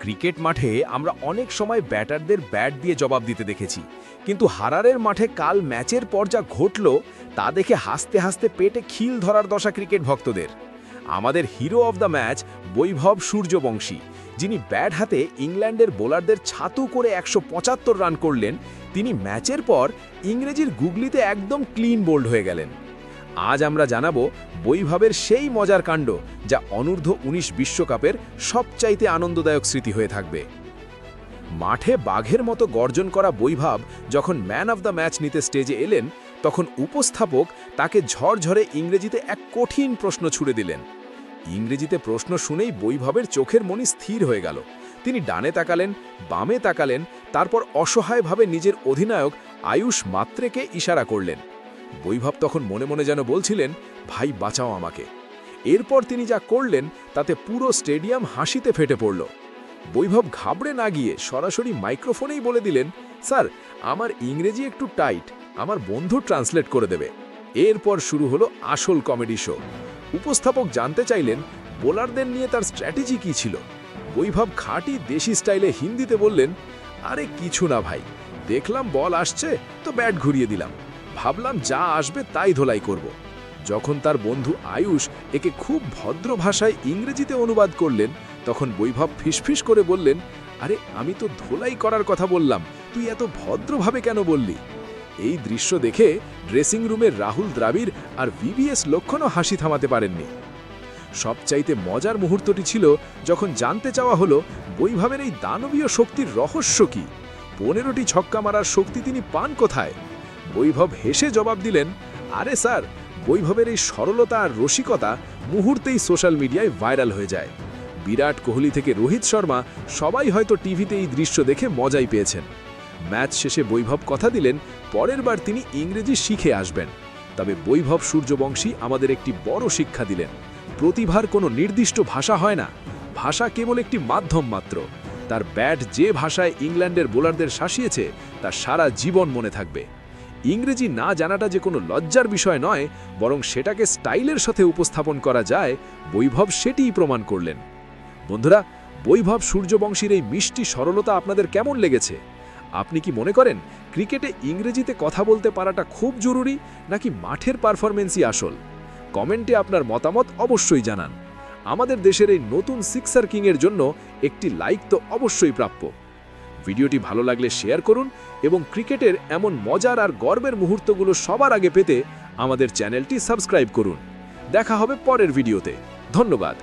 Cricket মাঠে আমরা অনেক সময় ব্যাটারদের ব্যাট দিয়ে জবাব দিতে দেখেছি, কিন্তু হারারের মাঠে কাল ম্যাচের পর যা ঘটল তা দেখে হাসতে হাসতে পেটে খিল ধরার দশা ক্রিকেট ভক্তদের। আমাদের হিরো অব দ্য ম্যাচ বৈভব সূর্যবংশী, যিনি ব্যাট হাতে ইংল্যান্ডের বোলারদের ছাতু করে 175 রান করলেন, তিনি ম্যাচের পর ইংরেজির গুগলিতে একদম ক্লিন বোল্ড হয়ে গেলেন। আজ আমরা জানাবো বৈভবের সেই মজার কাণ্ড যা অনূর্ধ্ব ১৯ বিশ্বকাপের সবচাইতে আনন্দদায়ক স্মৃতি হয়ে থাকবে। মাঠে বাঘের মতো গর্জন করা বৈভব যখন ম্যান অব দ্য ম্যাচ নিতে স্টেজে এলেন, তখন উপস্থাপক তাকে ঝরঝরে ইংরেজিতে এক কঠিন প্রশ্ন ছুড়ে দিলেন। ইংরেজিতে প্রশ্ন শুনেই বৈভবের চোখের মনি স্থির হয়ে গেল। তিনি ডানে তাকালেন, বামে তাকালেন, তারপর অসহায়ভাবে নিজের অধিনায়ক আয়ুষ মাত্রেকে ইশারা করলেন। বৈভব তখন মনে মনে যেন বলছিলেন, ভাই বাঁচাও আমাকে। এরপর তিনি যা করলেন তাতে পুরো স্টেডিয়াম হাসিতে ফেটে পড়ল। বৈভব ঘাবড়ে না গিয়ে সরাসরি মাইক্রোফোনেই বলে দিলেন, স্যার, আমার ইংরেজি একটু টাইট, আমার বন্ধু ট্রান্সলেট করে দেবে। এরপর শুরু হলো আসল কমেডি শো। উপস্থাপক জানতে চাইলেন বোলারদের নিয়ে তার স্ট্র্যাটেজি কী ছিল। বৈভব খাঁটি দেশি স্টাইলে হিন্দিতে বললেন, আরে কিছু না ভাই, দেখলাম বল আসছে তো ব্যাট ঘুরিয়ে দিলাম, ভাবলাম যা আসবে তাই ধোলাই করব। যখন তার বন্ধু আয়ুষ একে খুব ভদ্র ভাষায় ইংরেজিতে অনুবাদ করলেন, তখন বৈভব ফিসফিস করে বললেন, আরে আমি তো ধোলাই করার কথা বললাম, তুই এত ভদ্রভাবে কেন বললি? এই দৃশ্য দেখে ড্রেসিং রুমের রাহুল দ্রাবিড় আর ভিভিএস লক্ষণও হাসি থামাতে পারেননি। সবচাইতে মজার মুহূর্তটি ছিল যখন জানতে চাওয়া হলো বৈভবের এই দানবীয় শক্তির রহস্য কি। 15টি ছক্কা মারার শক্তি তিনি পান কোথায়? বৈভব হেসে জবাব দিলেন, আরে স্যার, বৈভবের এই সরলতা আর রসিকতা মুহূর্তেই সোশ্যাল মিডিয়ায় ভাইরাল হয়ে যায়। বিরাট কোহলি থেকে রোহিত শর্মা সবাই হয়তো টিভিতে এই দৃশ্য দেখে মজাই পেয়েছেন। ম্যাচ শেষে বৈভব কথা দিলেন পরের বার তিনি ইংরেজি শিখে আসবেন। তবে বৈভব সূর্যবংশী আমাদের একটি বড় শিক্ষা দিলেন, প্রতিভার কোনো নির্দিষ্ট ভাষা হয় না, ভাষা কেবল একটি মাধ্যম মাত্র। তার ব্যাট যে ভাষায় ইংল্যান্ডের বোলারদের শাসিয়েছে তা সারা জীবন মনে থাকবে। ইংরেজি না জানাটা যে কোনো লজ্জার বিষয় নয়, বরং সেটাকে স্টাইলের সাথে উপস্থাপন করা যায়, বৈভব সেটিই প্রমাণ করলেন। বন্ধুরা, বৈভব সূর্যবংশীর এই মিষ্টি সরলতা আপনাদের কেমন লেগেছে? আপনি কি মনে করেন ক্রিকেটে ইংরেজিতে কথা বলতে পারাটা খুব জরুরি, নাকি মাঠের পারফরমেন্সই আসল? কমেন্টে আপনার মতামত অবশ্যই জানান। আমাদের দেশের এই নতুন সিক্সার কিংয়ের জন্য একটি লাইক তো অবশ্যই প্রাপ্য। ভিডিওটি ভালো লাগলে শেয়ার করুন এবং ক্রিকেটের এমন মজার আর গর্বের মুহূর্তগুলো সবার আগে পেতে আমাদের চ্যানেলটি সাবস্ক্রাইব করুন। দেখা হবে পরের ভিডিওতে। ধন্যবাদ।